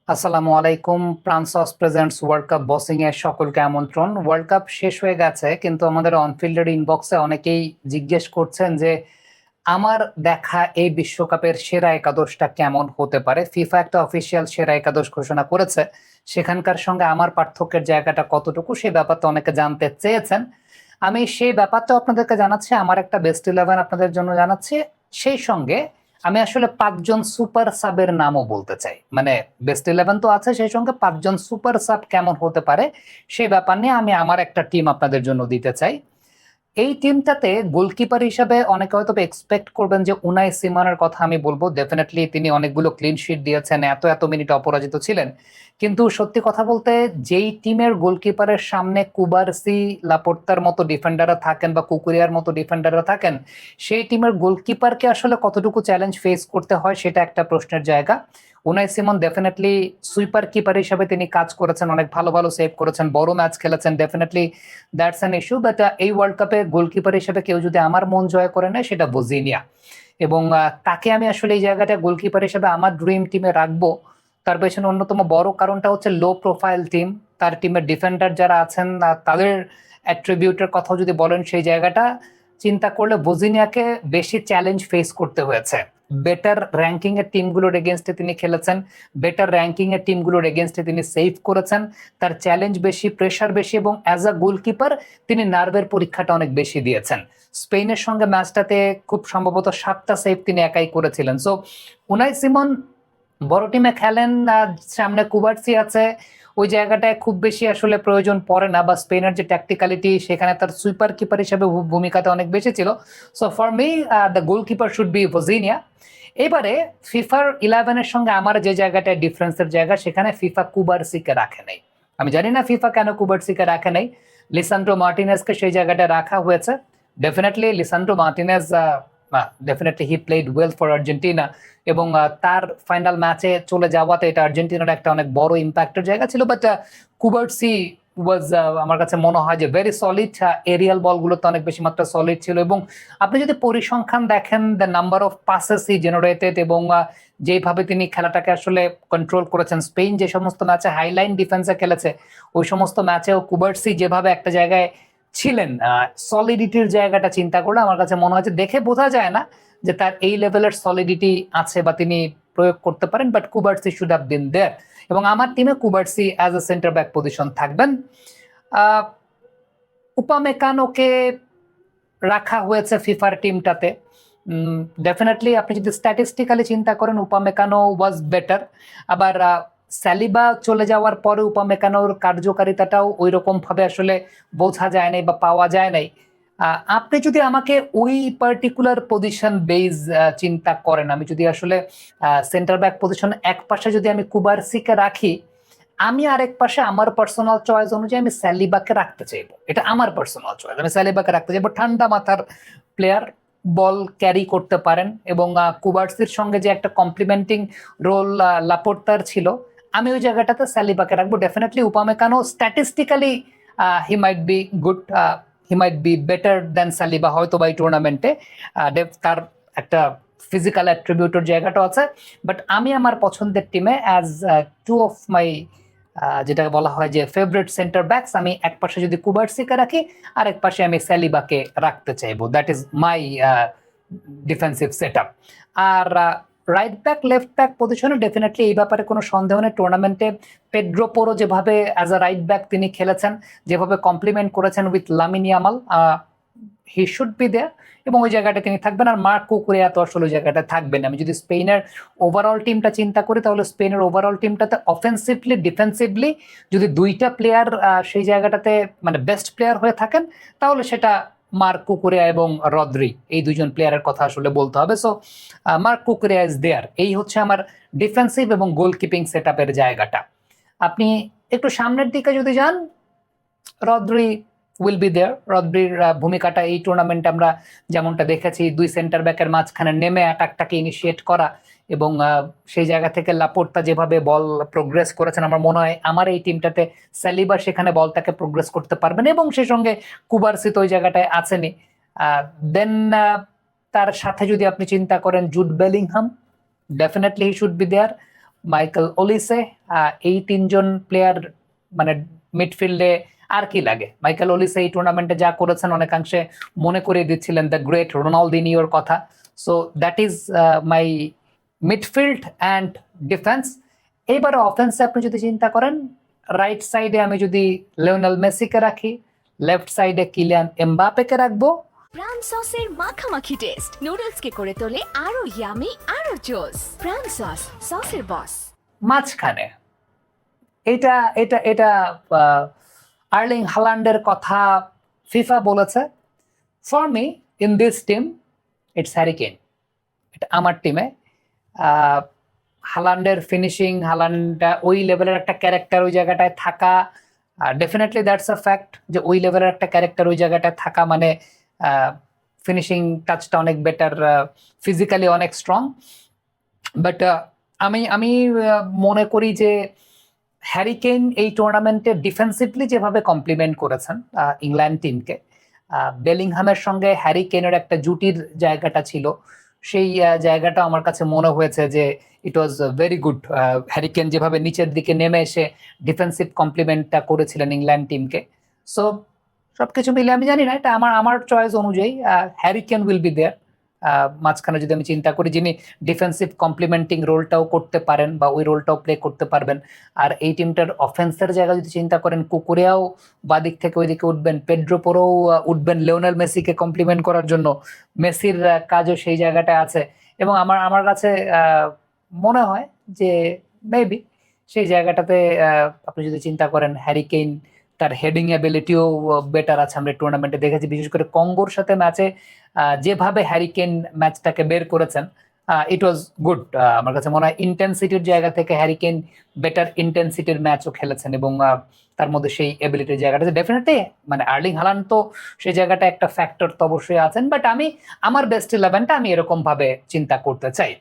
আসসালামু আলাইকুম। প্রান্সস presents world cup বসিং এর সকলকে আমন্ত্রণ। ওয়ার্ল্ড কাপ শেষ হয়ে গেছে, কিন্তু আমাদের অনফিল্ডের ইনবক্সে অনেকেই জিজ্ঞেস করছেন যে আমার দেখা এই বিশ্বকাপের সেরা একাদশটা কেমন হতে পারে। ফিফা একটা অফিসিয়াল সেরা একাদশ ঘোষণা করেছে, সেখানকার সঙ্গে আমার পার্থক্যের জায়গাটা কতটুকু সেই ব্যাপারটা অনেকে জানতে চেয়েছেন। আমি সেই ব্যাপারটা আপনাদেরকে জানাচ্ছি, আমার একটা বেস্ট ইলেভেন আপনাদের জন্য জানাচ্ছি। সেই সঙ্গে আমি আসলে 5 জন সুপার সাবের নামও বলতে চাই। মানে বেস্ট ইলেভেন তো আছে, সেই সঙ্গে 5 জন সুপার সাব কেমন হতে পারে সেই ব্যাপার নিয়ে আমি আমার একটা টিম আপনাদের জন্য দিতে চাই। এই টিমটাতে গোলকিপার হিসাবে অনেকে হয়তো এক্সপেক্ট করবেন যে উনাই সিমনের কথা আমি বলবো। ডেফিনেটলি তিনি অনেকগুলো ক্লিন শিট দিয়েছেন, এত এত মিনিট অপরাজিত ছিলেন। কিন্তু সত্যি কথা বলতে, যেই টিমের গোলকিপারের সামনে কুবারসি, লাপোর্তার মতো ডিফেন্ডাররা থাকেন বা কুকুরিয়ার মতো ডিফেন্ডাররা থাকেন, সেই টিমের গোলকিপারকে আসলে কতটুকু চ্যালেঞ্জ ফেস করতে হয় সেটা একটা প্রশ্নের জায়গা। Unai Simon definitely sweeper keeper হিসাবে তিনি কাজ করেছেন, অনেক ভালো ভালো সেভ করেছেন, বড় ম্যাচ খেলেছেন। Definitely that's an issue. But এই ওয়ার্ল্ড কাপে গোলকিপার হিসেবে কেউ যদি আমার মন জয় করে নেয় সেটা বজিনিয়া। এবং তাকে আমি আসলে এই জায়গাটা গোলকিপার হিসেবে আমার ড্রিম টিমে রাখবো। তার পেছনে অন্যতম বড় কারণটা হচ্ছে লো প্রোফাইল টিম। তার টিমের ডিফেন্ডার যারা আছেন তাদের অ্যাট্রিবিউটের কথা যদি বলেন, সেই জায়গাটা চিন্তা করলে বজিনিয়াকে বেশি চ্যালেঞ্জ ফেস করতে হয়েছে। বেটার র্যাঙ্কিং এর টিমগুলোর এগেনস্টে তিনি খেলেছেন, বেটার র্যাঙ্কিং এর টিমগুলোর এগেনস্টে তিনি সেভ করেছেন। তার চ্যালেঞ্জ বেশি, প্রেশার বেশি, এবং অ্যাজ আ গোলকিপার তিনি নার্ভের পরীক্ষাটা অনেক বেশি দিয়েছেন। স্পেনের সঙ্গে ম্যাচটাতে খুব সম্ভবত 7টা সেভ তিনি একাই করেছিলেন। সো উনাই সিমন বড় টিমে খেলেন, সামনে কুবার্সি আছে, ওই জায়গাটায় খুব বেশি আসলে প্রয়োজন পড়ে না। বা স্পেনের যে ট্যাকটিক্যালিটি, সেখানে তার সুইপার কিপার হিসেবে ভূমিকাটা অনেক বেশি ছিল। So for me the goalkeeper should be ভজিনিয়া। এবারে ফিফার 11-এর সঙ্গে আমার যে জায়গাটায় ডিফারেন্সের জায়গা, সেখানে ফিফা কুবারসিকে রাখে নাই। আমি জানি না ফিফা কেন কুবারসিকে রাখে নাই। লিসান্ড্রো মার্টিনেজকে সেই জায়গাটায় রাখা হয়েছে। Definitely Lisandro Martinez definitely he played well for Argentina, এবং তার ফাইনাল ম্যাচে চলে যাওয়াতে এটা আর্জেন্টিনার একটা অনেক বড় ইম্প্যাক্টের জায়গা ছিল। বাট কুবার্সি ওয়াজ, আমার কাছে মনে হয় যে ভেরি সলিড। এরিয়াল বলগুলোতে অনেক বেশি মাত্রা সলিড ছিল, এবং আপনি যদি পরিসংখ্যান দেখেন, the number of passes he generated, এবং যেভাবে তিনি খেলাটাকে আসলে কন্ট্রোল করেছেন। স্পেন যে সমস্ত ম্যাচে হাইলাইন ডিফেন্সে খেলেছে, ওই সমস্ত ম্যাচেও কুবার্সি যেভাবে একটা জায়গায় ছিলেন, সলিডিটির জায়গাটা চিন্তা করলে আমার কাছে মনে হচ্ছে, দেখে বোঝা যায় না যে তার এই লেভেলের সলিডিটি আছে বা তিনি প্রয়োগ করতে পারেন। But Cubarsi should have been there, এবং আমার টিমে Cubarsi as a centre back position থাকবেন। উপামেকানোকে রাখা হয়েছে ফিফার টিমটাতে। ডেফিনেটলি আপনি যদি স্ট্যাটিস্টিক্যালি চিন্তা করেন, উপামেকানো ওয়াজ বেটার। আবার স্যালিবা চলে যাওয়ার পরে উপামেকানোর কার্যকারিতাটাও ওই রকম ভাবে আসলে বোঝা যায় নাই বা পাওয়া যায় নাই। আপনি যদি আমাকে ওই পার্টিকুলার পজিশন বেজ চিন্তা করেন, আমি যদি আসলে সেন্টার ব্যাক পজিশন এক পাশে যদি আমি কুবারসিকে রাখি, আমি আরেক পাশে আমার পার্সোনাল চয়েস অনুযায়ী আমি সালিবাকে রাখতে চাইবো। এটা আমার পার্সোনাল চয়েস, আমি সালিবাকে রাখতে চাইবো। ঠান্ডা মাথার প্লেয়ার, বল ক্যারি করতে পারেন, এবং কুবার্সির সঙ্গে যে একটা কমপ্লিমেন্টিং রোল লাপোর্তার ছিল, আমি ওই জায়গাটাতে সালিবাকে রাখবো। Definitely Upamecano statistically he might be good, he might be better then Saliba হয়তো বা এই টুর্নামেন্টে। তার একটা ফিজিক্যাল অ্যাট্রিবিউটের জায়গাটা আছে। বাট আমি আমার পছন্দের টিমে অ্যাজ টু অফ মাই, যেটা বলা হয় যে ফেভারিট সেন্টার ব্যাকস, আমি এক পাশে যদি কুবার্সিকে রাখি, আর এক পাশে আমি সালিবাকে রাখতে চাইবো। That is my defensive set up. আর রাইট ব্যাক, লেফট ব্যাক পজিশনে ডেফিনেটলি এই ব্যাপারে কোনো সন্দেহ নেই। টুর্নামেন্টে পেড্রো পোরো যেভাবে অ্যাজ আ রাইট ব্যাক তিনি খেলেছেন, যেভাবে কমপ্লিমেন্ট করেছেন with Lamine Yamal, he should be there, এবং ওই জায়গাটা তিনি থাকবেন। আর মার্ক কুকুরিয়া তো আসলে ওই জায়গাটা থাকবেন। আমি যদি স্পেনের ওভারঅল টিমটা চিন্তা করি, তাহলে স্পেনের ওভারঅল টিমটাতে অফেন্সিভলি, ডিফেন্সিভলি যদি দুইটা প্লেয়ার সেই জায়গাটাতে মানে বেস্ট প্লেয়ার হয়ে থাকেন, তাহলে সেটা মার্ক কুকুরিয়া এবং রদ্রি, এই দুজন প্লেয়ারের কথা আসলে বলতে হবে। So mark কুকুরিয়া is there. এই হচ্ছে আমার ডিফেন্সিভ এবং গোলকিপিং সেট আপের জায়গাটা। আপনি একটু সামনের দিকে যদি যান, রদ্রি উইল বি দেয়ার। রদ্রির ভূমিকাটা এই টুর্নামেন্টে আমরা যেমনটা দেখেছি, দুই সেন্টার ব্যাকের মাঝখানে নেমে অ্যাটাকটাকে ইনিশিয়েট করা, এবং সেই জায়গা থেকে লাপোর্তা যেভাবে বল প্রোগ্রেস করেছেন, আমার মনে হয় আমার এই টিমটাতে সালিবা সেখানে বলটাকে প্রোগ্রেস করতে পারবেন, এবং সেই সঙ্গে কুবারসি তো ওই জায়গাটায় আছেনই। দেন তার সাথে যদি আপনি চিন্তা করেন Jude Bellingham, definitely he should be there. Michael Olise, এই তিনজন প্লেয়ার মানে মিডফিল্ডে আর কি লাগে। মাইকেল ওলিসে এই টুর্নামেন্টে যা করেছেন অনেকাংশে মনে করিয়ে দিচ্ছিলেন দ্য গ্রেট রোনালদিনিওর কথা। So that is my midfield and defence. এইবারে অফেন্সে আপনি যদি চিন্তা করেন, রাইট সাইডে আমি যদি লিওনেল মেসিকে রাখি, লেফট সাইডে কিলিয়ান এমবাপেকে রাখবো। প্রাণ সসের মাখামাখি টেস্ট নুডলসকে করে তোলে আরো ইয়ামি আরো জোস। প্রাণ সস, সসের বস। মাঝখানে এটা এটা এটা আর্লিং হালান্ডের কথা ফিফা বলেছে। For me in this team it's Harry Kane. এটা আমার টিমে হালান্ডের ফিনিশিং, হালান্ড ওই লেভেলের একটা ক্যারেক্টার ওই জায়গাটায় থাকা, ডেফিনেটলি দ্যাটস আ ফ্যাক্ট যে ওই লেভেলের একটা ক্যারেক্টার ওই জায়গাটায় থাকা মানে ফিনিশিং টাচটা অনেক বেটার, ফিজিক্যালি অনেক স্ট্রং। বাট আমি আমি মনে করি যে হ্যারি কেইন এই টুর্নামেন্টে ডিফেন্সিভলি যেভাবে কমপ্লিমেন্ট করেছেন ইংল্যান্ড টিমকে, বেলিংহামের সঙ্গে হ্যারি কেইনের একটা জুটির জায়গাটা ছিল, সেই জায়গাটা আমার কাছে মনে হয়েছে যে it was very good. Harry Kane যেভাবে নিচের দিকে নেমে এসে ডিফেন্সিভ কমপ্লিমেন্টটা করেছিলেন ইংল্যান্ড টিমকে। সো সবকিছু মিলে আমি জানি না, এটা আমার চয়েস অনুযায়ী Harry Kane will be there. মাঝখানে যদি আমি চিন্তা করি যিনি ডিফেন্সিভ কমপ্লিমেন্টিং রোলটাও করতে পারেন বা ওই রোলটাও প্লে করতে পারবেন। আর এই টিমটার অফেন্সের জায়গা যদি চিন্তা করেন, কুকুরেয়াও বাদিক থেকে ওইদিকে উঠবেন, পেড্রো পোরোও উঠবেন লিওনেল মেসিকে কমপ্লিমেন্ট করার জন্য, মেসির কাজও সেই জায়গাটায় আছে। এবং আমার কাছে মনে হয় যে মেবি সেই জায়গাটাতে আপনি যদি চিন্তা করেন হ্যারি কেইন তার হেডিং অ্যাবিলিটিও বেটার আছে। আমরা টুর্নামেন্টে দেখেছি বিশেষ করে কঙ্গোর সাথে ম্যাচে যেভাবে হ্যারি কেইন ম্যাচটাকে বের করেছেন, ইট ওয়াজ গুড। আমার কাছে মনে হয় ইন্টেন্সিটির জায়গা থেকে হ্যারি কেইন বেটার ইন্টেন্সিটির ম্যাচও খেলেছেন এবং তার মধ্যে সেই এবিলিটির জায়গাটা ডেফিনেটলি মানে আর্লিং হালান্ড তো সেই জায়গাটা একটা ফ্যাক্টর তো অবশ্যই আছেন। বাট আমি আমার বেস্ট ইলেভেনটা আমি এরকম ভাবে চিন্তা করতে চাই।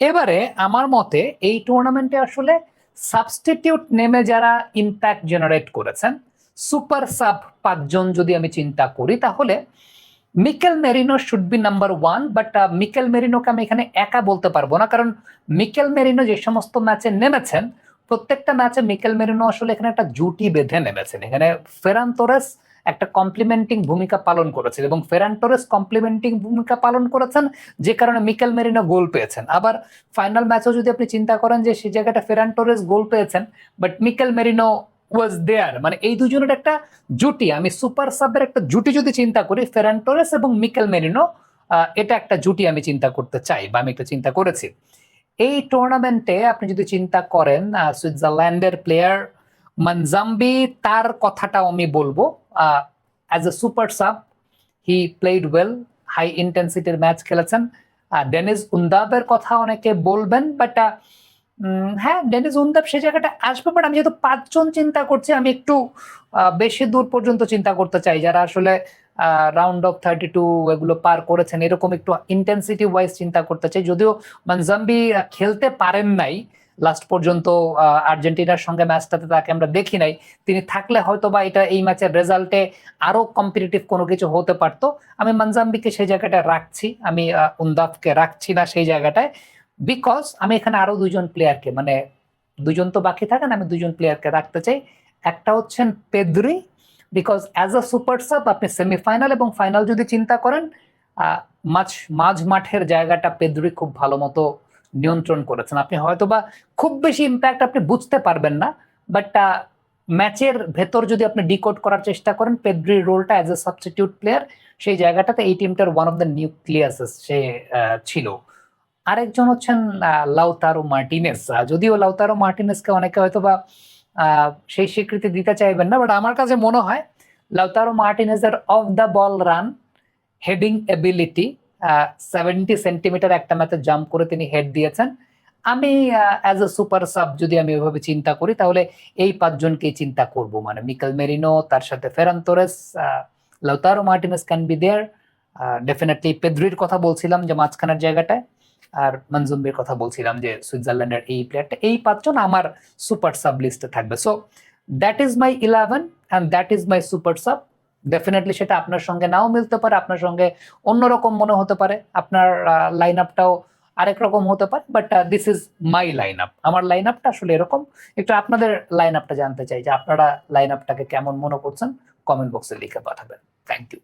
এবারে আমার মতে এই টুর্নামেন্টে আসলে সাবস্টিটিউট নেমে যারা ইম্প্যাক্ট জেনারেট করেছেন, সুপার সাব 5 জন যদি আমি চিন্তা করি, তাহলে Mikel Merino should be number 1। But Mikel মেরিনোকে আমি এখানে একা বলতে পারবো না, কারণ মিকেল মেরিনো যে সমস্ত ম্যাচে নেমেছেন প্রত্যেকটা ম্যাচে মিকেল মেরিনো আসলে এখানে একটা জুটি বেঁধে নেমেছেন। এখানে ফেরান তোরেস একটা কমপ্লিমেন্টিং ভূমিকা পালন করেছেন এবং ফেরান তোরেস কমপ্লিমেন্টিং ভূমিকা পালন করেছেন যে কারণে মিকেল মেরিনো গোল পেয়েছেন। আবার ফাইনাল ম্যাচেও যদি আপনি চিন্তা করেন যে সেই জায়গাটা ফেরান তোরেস গোল পেয়েছেন বাট মিকেল মেরিনো ওয়াজ দেয়ার, মানে এই দুজনের একটা জুটি, আমি সুপার সাবের একটা জুটি যদি চিন্তা করি ফেরান তোরেস এবং মিকেল মেরিনো, এটা একটা জুটি আমি চিন্তা করতে চাই বা আমি একটা চিন্তা করেছি। এই টুর্নামেন্টে আপনি যদি চিন্তা করেন সুইজারল্যান্ডের প্লেয়ার মানজাম্বি, তার কথাটাও আমি বলবো। As a super sub he played well, high ইন্টেন্সিটির ম্যাচ খেলেছেন। ডেনিস উন্দাবের কথা অনেকে বলবেন, বাট হ্যাঁ ডেনিস উন্দাব সে জায়গাটা আসবে। বাট আমি যেহেতু 5 জন চিন্তা করছি, আমি একটু বেশি দূর পর্যন্ত চিন্তা করতে চাই, যারা আসলে রাউন্ড অফ 32 এগুলো পার করেছেন, এরকম একটু ইন্টেন্সিটি ওয়াইজ চিন্তা করতে চাই। যদিও মানজাম্বি খেলতে পারেন নাই লাস্ট পর্যন্ত, আর্জেন্টিনার সঙ্গে ম্যাচটাতে তাকে আমরা দেখি নাই, তিনি থাকলে হয়তো বা এটা এই ম্যাচের রেজাল্টে আরো কম্পিটিটিভ কোনো কিছু হতে পারতো। আমি মানজাম্বিকে সেই জায়গাটায় রাখছি, আমি উন্দাফকে রাখছি না সেই জায়গাটায়, বিকজ আমি এখানে আরো 2 জন প্লেয়ারকে, মানে 2 জন তো বাকি থাকেন, আমি 2 জন প্লেয়ারকে রাখতে চাই। একটা হচ্ছেন Pedri, because as a super sub আপনি সেমিফাইনাল এবং ফাইনাল যদি চিন্তা করেন, মাঝ মাঠের জায়গাটা পেদ্রি খুব ভালো মতো নিয়ন্ত্রণ করেছেন। আপনি হয়তো বা খুব বেশি ইম্প্যাক্ট আপনি বুঝতে পারবেন না, বাট ম্যাচের ভেতর যদি আপনি ডিকোড করার চেষ্টা করেন পেদ্রির রোলটা অ্যাজ এ সাবস্টিটিউট প্লেয়ার, সেই জায়গাটাতে এই টিমটার ওয়ান অফ দ্য নিউক্লিয়াসেস সে ছিল। আরেকজন হচ্ছেন লাউতারো মার্টিনেস। যদিও লাউতারো মার্টিনেসকে অনেকে হয়তো বা সেই স্বীকৃতি দিতে চাইবেন না, বাট আমার কাছে মনে হয় লাউতারো মার্টিনেজের off the ball run, heading ability, 70 centimetre একটা ম্যাচে জাম্প করে তিনি হেড দিয়েছেন। আমি অ্যাজ এ সুপার সাব যদি আমি ওইভাবে চিন্তা করি তাহলে এই 5 জনকেই চিন্তা করব, মানে মিকেল মেরিনো, তার সাথে Ferran Torres, Lautaro Martinez can be there, definitely পেদ্রির কথা বলছিলাম যে মাঝখানের জায়গাটায়, আর মনজুম্বির কথা বলছিলাম যে সুইজারল্যান্ডের এই প্লেয়ারটা, এই 5 জন আমার সুপার সাব লিস্টে থাকবে। So that is my 11 and that is my super sub. Definitely সেটা আপনার সঙ্গে নাও মিলতে পারে, আপনার সঙ্গে অন্যরকম মনে হতে পারে, আপনার লাইন আপটাও আরেক রকম হতে পারে, but this is my line up. আমার লাইন আপটা আসলে এরকম। একটু আপনাদের লাইন আপটা জানতে চাই যে আপনারা লাইন আপটাকে কেমন মনে করছেন, কমেন্ট বক্সে লিখে পাঠাবেন। Thank you.